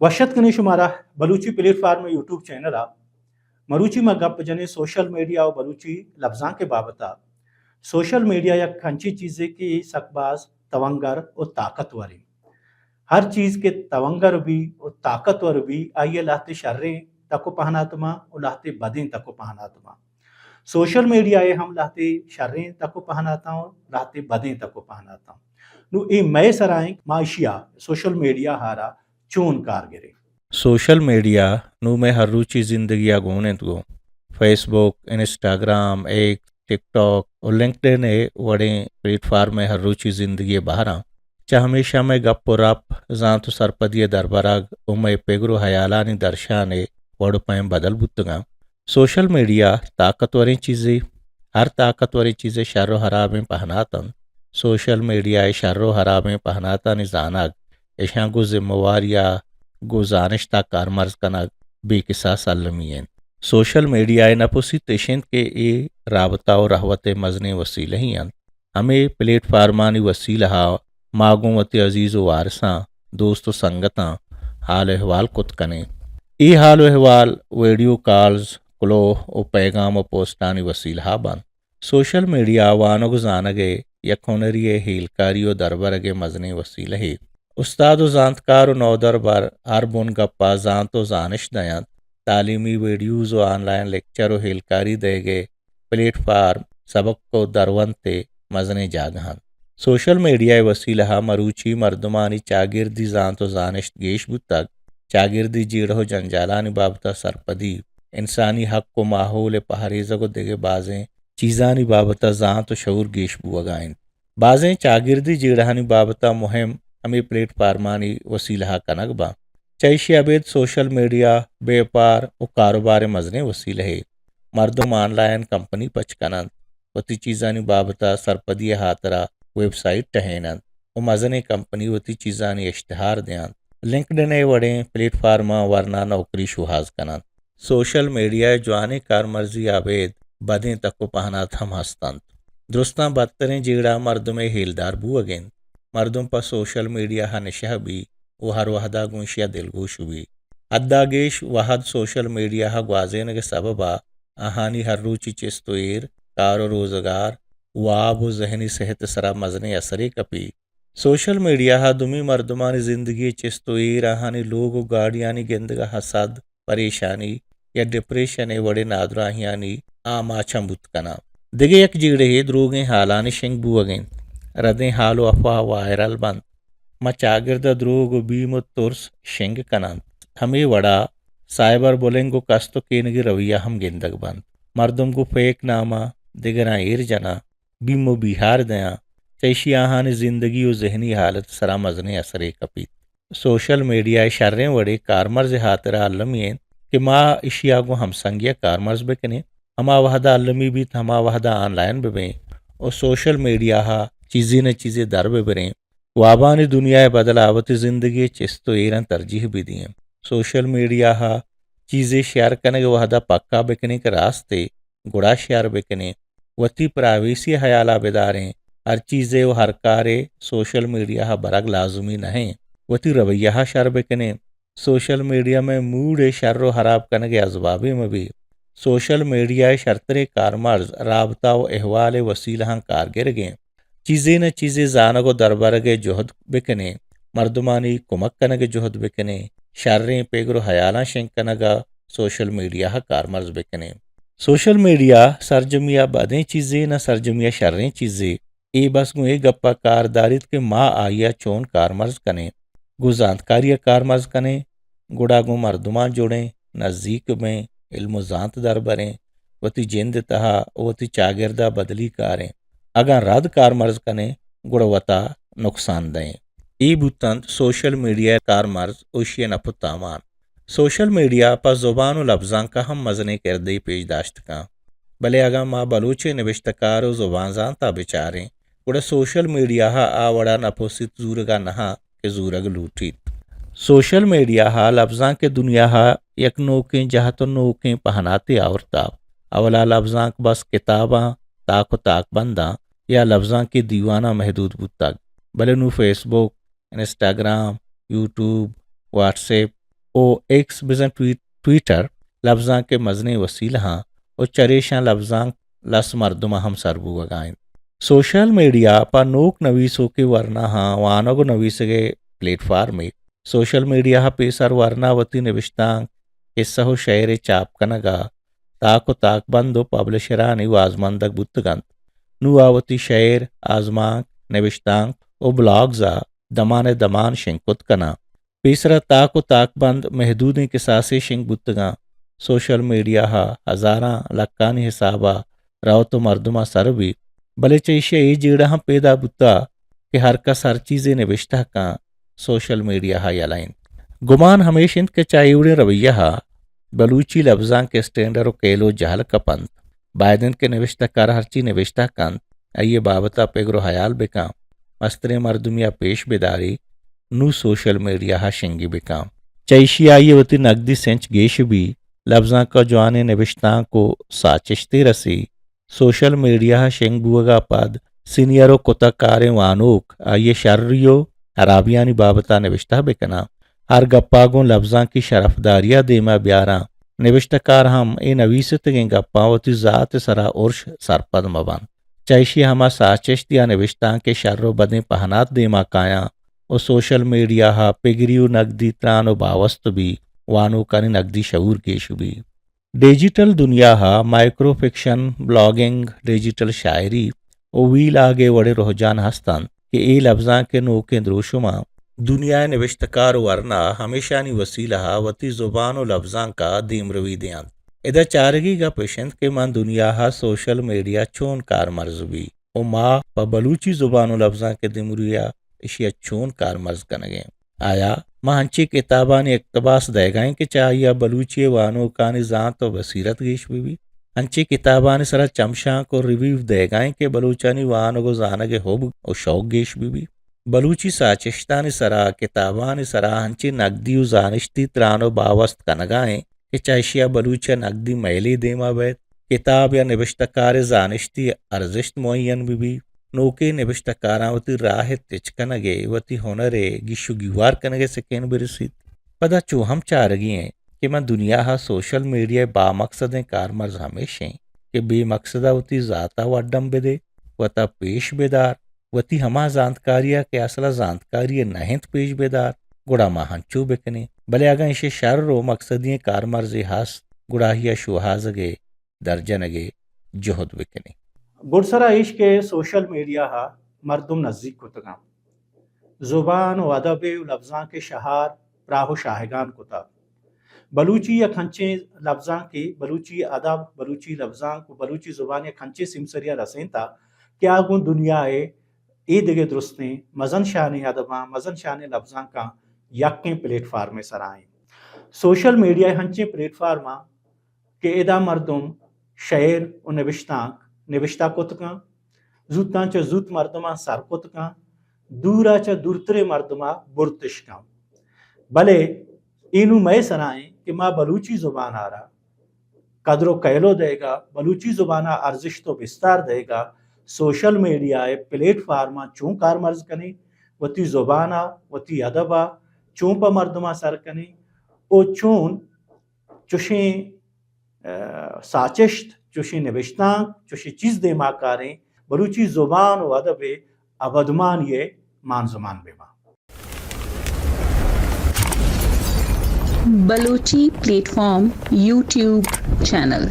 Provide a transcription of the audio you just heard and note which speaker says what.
Speaker 1: वशत कने शुमारा Balochi platform YouTube channel आ मरूची में गप जने सोशल मीडिया और बलूची लफ्जां के बाबता सोशल मीडिया या खंची चीज़ें की सकबाज तवंगर और ताकतवरी हर चीज़ के तवंगर भी और ताकतवर भी आइए लाते शर्रे तको पहनातमा और लाते बदें तको पहनातमा सोशल मीडिया ये हम लाते शर्रे तको पहनाता हूँ लाते बदें तको पहनाता हूँ नु ए मय सराय माशिया सोशल मीडिया हारा चून कारगिरी
Speaker 2: सोशल मीडिया नू में हर रुचि जिंदगी गोने गो फेसबुक इंस्टाग्राम एक टिकटॉक और लिंक्डइन वड़े प्लेटफार्म में हर रुचि जिंदगी बहरा चा हमेशा में गप रप जान तो सरपदिय दरबराग उमे पेगरो हयालानी दर्शाने वड़ पैम बदल बुतगा सोशल मीडिया ताकतवरी चीज़ें हर ताकतवरी चीज़ें शर्रो हराबें पहनातन सोशल मीडिया शर्रो हराबें पहनाता निजानक ऐशा गो जिम्मेवारिया गो जानश्ता कारमर्ज कनक बेकिसा सलमियन सोशल मीडिया नपुसी तेशेंत के ए राबता और रहवत मजने वसील ही हमें प्लेटफार्मानी वसीला मागोमती अजीज़ वारसा दोस्त संगता हाल अहवाल कुत कने ई हाल अहवाल वीडियो कॉल्स क्लो और पैगाम और पोस्टानी वसीला बन सोशल मीडिया वानोग जानगे यखोनरिए हीलकारियो दरबरगे मजने वसील है उस्ताद जानकार नौदर बर हर बुन गप्पा जान तो जानिश दयात तालीमी वीडियोज़ और ऑनलाइन लेक्चर और हिलकारी देगे प्लेटफार्म सबक को दरवंते मजने जागहन सोशल मीडिया वसीला मरूची मर्दमानी चागिर्दी जान तो जानिश गेश बुतक चागिर्दी जीड़ो जंजालानी बाबता सरपदी इंसानी हक को माहौल पहारेज़ को देगे बाजें चीज़ानी बाबता जान तो शऊर गेश बुआगाइन बाजें चागिर्दी जीड़ानी बाबता मुहिम हमें प्लेटफार्मानी वसीला कनक बा चैशी अबेद सोशल मीडिया व्यापार और कारोबार मजने वसील है मर्दम ऑनलाइन कंपनी पचकनंत वती चीज़ानी बाबता सरपदी हातरा वेबसाइट टहनंत और मजने कंपनी वती चीज़ानी इश्तहार दयान लिंक्डइन वड़े प्लेटफार्मा वरना नौकरी शुहाज कनंत सोशल मीडिया जवाने कार मर्जी आबेद बदें तक पहना थम हस्तंत दुरुस्ता बदतरें जीड़ा मर्दम हीलदार बू अगेंत मर्दम पर सोशल मीडिया हनिशह भी वो हर वहदा गुंशिया दिलगोश भी अद्दागेश वहद सोशल मीडिया ग्वाजेन के सबबा आहानी हर रुचि चिस्तोर कार रोजगार वाब जहनी सेहत सरा मजने असरे कपी सोशल मीडिया दुमी मर्दमानी जिंदगी चिस्तोर आहानी लोग गाड़ियानी गेंदगा हसद परेशानी या डिप्रेशन वड़े नादराहियानी आमाछा बुतकना दिगे एक जीड़े द्रोगे हालानी शिंग बुअगें रदें हालो अफवाह वायरल बंद मचागिर्द द्रोग बीम तुर्स शिंग कनंत हमें वड़ा साइबर बुलिंग कस्तो केनगी रवैया हम गेंदग बंद मर्दम को फेक नामा दिगरा एर जना बीमो बिहार दया चैशी आहानी जिंदगी और जहनी हालत सरा मजने असरे कपीत सोशल मीडिया शर्रें वड़े कारमर्ज हातरा अल्लमियन कि माँ इशिया को हम संज्ञा कारमर्ज बेकने हमा वहदा अल्लमी भी हमा वहदा ऑनलाइन बेबें और सोशल मीडिया हा चीज़ें न चीज़ें दर बेबरें वाबानी दुनिया बदलावती ज़िंदगी चिस्तो एरन तरजीह भी दिए सोशल मीडिया हा चीज़ें शेयर करने के वहदा पक्का बेकने के रास्ते गुड़ा शेयर बेकने वती प्रावेसी हयाला बेदारें हर चीज़ें व हर कारे सोशल मीडिया हा बरग लाजुमी नहीं वती रवैया हा शर बेकने सोशल मीडिया में मूड शर्रो हराब करने के अजवाबे में भी सोशल मीडिया शर्तरे कारमर्ज राबता व अहवाल वसीला कारगर गए चीज़ें न चीज़ें जानगो दरबार के जोहद बिकने मर्दमानी कुमक कनगे जोहद बिकने शर्रें पेगरो हयाला शेंकनगा सोशल मीडिया कारमर्ज बिकने सोशल मीडिया सरजमिया बदें चीज़ें न सरजमिया शर्रें चीज़ें ए बस गु ए गप्पा कारदारित के माँ आया चोन कारमर्ज कने गु जानकारिया कारमर्ज कने गुड़ा गु मर्दमा जोड़ें नज़दीक में इल्म जानत दरबरें वती जिंद तहा वती चागिरदा बदली कारें अगर रद्द कारमर्ज कने गुणवत्ता नुकसान दें ई बुतंत सोशल मीडिया कारमर्ज ओशिय नपुतामान सोशल मीडिया पर ज़ुबान लफ्ज़ां का हम मजने करदे पेशदाश्त का भले अगर माँ बलूचे नविश्तकार ज़ुबान जानता बेचारें गुड़ा सोशल मीडिया आवड़ा नपोसित जूरगा नहा के जूरग लूटित सोशल मीडिया लफ्ज़ां के दुनिया यक नोकें जहाँ तो नोकें पहनाते आवरता अवला लफ्ज़ां बस किताबा ताक ताक बंदा या लफ्ज़ां के दीवाना महदूद बुतक भले नू फेसबुक इंस्टाग्राम यूट्यूब व्हाट्सएप او ایکس بزن ٹویٹر لفظاں کے مزنے وسیل ہاں او چریشاں لفظاں لس مردمہ ہم سربو وگائیں سوشل میڈیا پا نوک نویسو کے ورنہ ہاں وانگو نویسگے پلیٹ فارم سوشل میڈیا پیسر ورنہ وتی نوشتاں قصہ و شعر چاپ کنگا تاک و تاک بندو پبلشرانی وازمندگ بتگند نو آوتی شعر آزمانک نوشتانک او بلاگزا دمان شنکت کنا پیسرا تاک و تاک بند محدودیں کساسے شنک بتگاں سوشل میڈیا ہزاراں لکانی حسابا راوتو مردمہ سر بھی بلے چیشہ ای جیڑا ہم پیدا بتا کہ ہر کس ہر چیزیں نوشتہ کاں سوشل میڈیا یلائن گمان ہمیشہ کے چائیوڑے رویہ بلوچی لفظاں کے سٹینڈر و کیلو جہل کپند بائدن کے نوشتہ کار ہرچی نوشتہ کند ایے بابتا پیگرو حیال بکاں مستر مردمیا پیش بیداری نو سوشل میڈیا شنگی بکاں چیشی آئیے وتی نقدی سینچ گیش بھی لفظاں کا جوانے نوشتاں کو ساچشتے رسی سوشل میڈیا شنگ بوگا پاد سینئرو کتا کارے وانوک آئیے شرریو عرابیانی بابتا نوشتہ بکنا ہر گپاگوں لفظاں کی شرفداریہ دیما بیاراں نوشتہ کار ہم اے نویستگیں گپاں وتی ذات سرا عرش سرپد مبان چیشی ہما ساچشتیا نوشتاں کے شر و بدیں پہنات دیما کایاں او سوشل میڈیا پگریو نقدی تران و باوست بھی وانو کانی نقدی شعور گیشو بھی ڈیجیٹل دنیا مائکرو فکشن بلاگنگ ڈیجیٹل شاعری او ویل آگے وڑے رہجان ہستان کہ اے لفظاں کے نوکیں دروشما دنیا نوشتکار ورنہ ہمیشہ نی وسیلہ وتی زبان و لفظاں کا دیم روی دیاں ادا چارگی کا پیشنت کے من دنیا سوشل میڈیا چون کار مرز بھی او ماں پا بلوچی زبان و لفظاں کے دمریا اشیا چون کار مرز کنگیں آیا ماں ہنچی کتابانی اقتباس دے گائیں کہ چاہیا بلوچی وانو کانی ذات و بصیرت گیش بھی ہنچی کتابانی سرا چمشاں کو ریویو دے گائیں کہ بلوچانی وانو زانگے ہوب او شوق گیش بھی بلوچی ساچشتانی سرا کتابانی سرا ہنچی نقدی و زانشتی ترانو باوست کنگائیں کہ چائشیا بلوچہ نقدی میلی دیما بیت کتاب یا نوشتکار زانشتی ارزشت معین بھی نوکے نوشتکاراں وتی راہ تچکنگے وتی ہنرے گیشو گیوار کنگے سکین برسید پدا چوہم چارگی ہیں کہ من دنیا سوشل میڈیا با مقصدیں کار مرز ہمیشیں کہ بے مقصدہ وتی ذاتا وڈم بدے وتا پیش بیدار وتی ہما زانتکاریا کے اصلا زانتکاری نہنت پیش بیدار گڑا ماں ہنچو بکنے بلے اگا اسے شر و مقصدی کار مرزی ہست گڑاہیا شوہازگے درجنگے جہد بکنے
Speaker 1: گڑسرا عشق سوشل میڈیا مردم نزدیک کتگاں زبان و ادب و لفظاں کے شہار پراہ و شاہگان کتا بلوچی یا کھنچے لفظاں کی بلوچی ادب بلوچی لفظاں کو بلوچی زبان یا کھنچے سمسریا رسین تا کیا گون دنیا اے دگے درستیں مزن شان ادباں مزن شان لفظاں کا یکیں پلیٹ فارم سرائیں سوشل میڈیا ہنچے پلیٹ فارماں کہ ادا مردم شعر و نوشتہ کتکاں زوتاں چا زوت مردماں سر کتکاں دورا چا دورترے مردماں برتشکاں بلے اینو میں سرائیں کہ ماں بلوچی زبان آرا قدر و کیلو دے گا بلوچی زبانہ ارزشت و بستار دے گا سوشل میڈیا پلیٹ فارماں چون کار مرز کنے وتی زبانہ وتی ادبا چون پا مردماں سر کنے او چون چوشیں ساچشت چوشیں نوشتاں چوشیں چیز دے ماں کاریں بلوچی زبان و ادب ابدمان یہ مان زمان بے ماں
Speaker 3: Balochi plate form YouTube channel